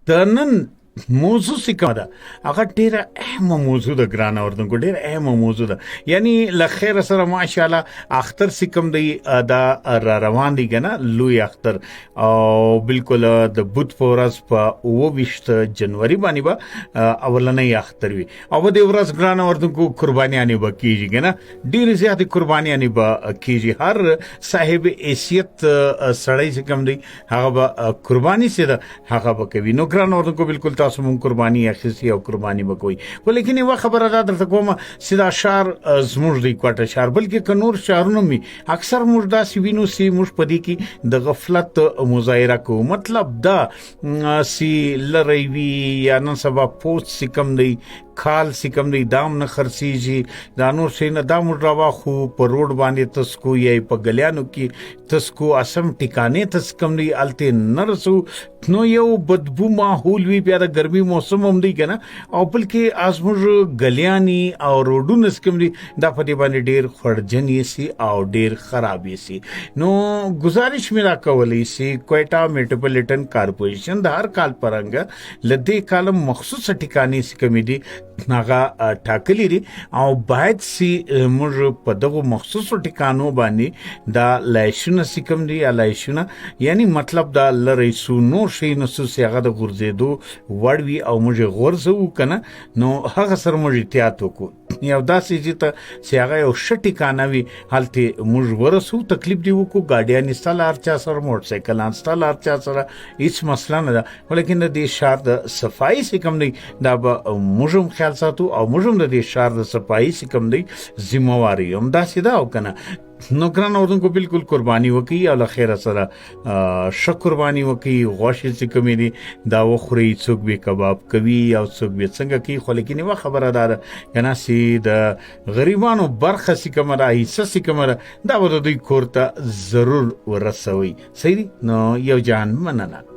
د نن موضوع چې کومه ده هغه ډېره اهمه موضوع ده ګرانه اردوونکو، ډېره اهمه موضوع ده. یعنی له خیره سره ماشاءالله اختر چې کوم دی دا را روان دی که نه، لوی اختر، او بالکل د بوت په ورځ په 28 جنوري باندې به اولنی اختر وي، او په دې ورځ ګرانه اردوونکو قربانیانې به کېږي که نه، ډېرې زیاتې قربانیانې به کېږي. هر صاحب حیثیت سړی چې کوم دی هغه به قرباني چې ده هغه به کوي. نو ګرانه اردوونکو بالکل تاسو مون قرباني اخیستې او قرباني به کوئ، خو لیکن یوه خبره دا درته کومه چې دا ښار زموږ دی، کوټه ښار، بلکې که نور ښارونه وي اکثر موږ داسې وینو چې موږ په دې کې د غفلت مظاهره کوو. مطلب دا چې لرې وي یا نن سبا پوسټ چې کوم دی کال چې کوم دی دام نه خرڅېږي، دا نور شی نه، دا موږ راواخو په روډ باندې تسکو یا په گلیانو کې تسکو، اسم ټکانې ته چې کوم دی هلته نه رسو، نو یو بدبو ماحول وي. بیا د ګرمي موسم هم دی که نه، او بلکې زموږ ګلیانې او روډونه چې کوم دي دا په دې باندې ډېر خوړجن یې سي او ډېر خراب یې سي. نو ګزارش مې را کولی چې کویټه میټروپولیټن کارپوریشن د هر کال په رنګه له دې کاله مخصوصه ټکانې چې کومې دي هغه ټاکلي دي، او باید چې موږ په دغو مخصوصو ټکانو باندې دا لایشونه چې کوم دي یا لایشونه، یعنی مطلب دا لرې سو نور شی نه سو چې هغه د غورځېدو وړ وي او موږ یې غورځوو که نه، نو هغه سره موږ احتیاط وکړو. یو داسې ځای ته چې هغه یو ښه ټکانه وي هلته موږ ورسو، تکلیف دې وکړو، ګاډیانې سته له هر چا سره، موټرسایکلان سته له هر چا سره، هېڅ مسله نه ده، ولیکن د دې ښار د صفایي چې کوم دی دا به موږ هم خیال ساتو او موږ هم د دې ښار د صفایي چې کوم دی ذمهواري هم داسې ده او که نه. نو ګران اردوونکو بالکل قرباني وکړي او له خیره سره ښه قرباني وکړي. غوښې چې کومې دي دا وخورئ، څوک به کباب کوي او څوک به څنګه کوي، خو لیکن یوه خبره دا ده که نه چې د غریبانو برخه چې کومه ده، حصه چې کومه ده، دا به د دوی کور ته ضرور ورسوئ. صحیح دي؟ نو یو جهان مننه.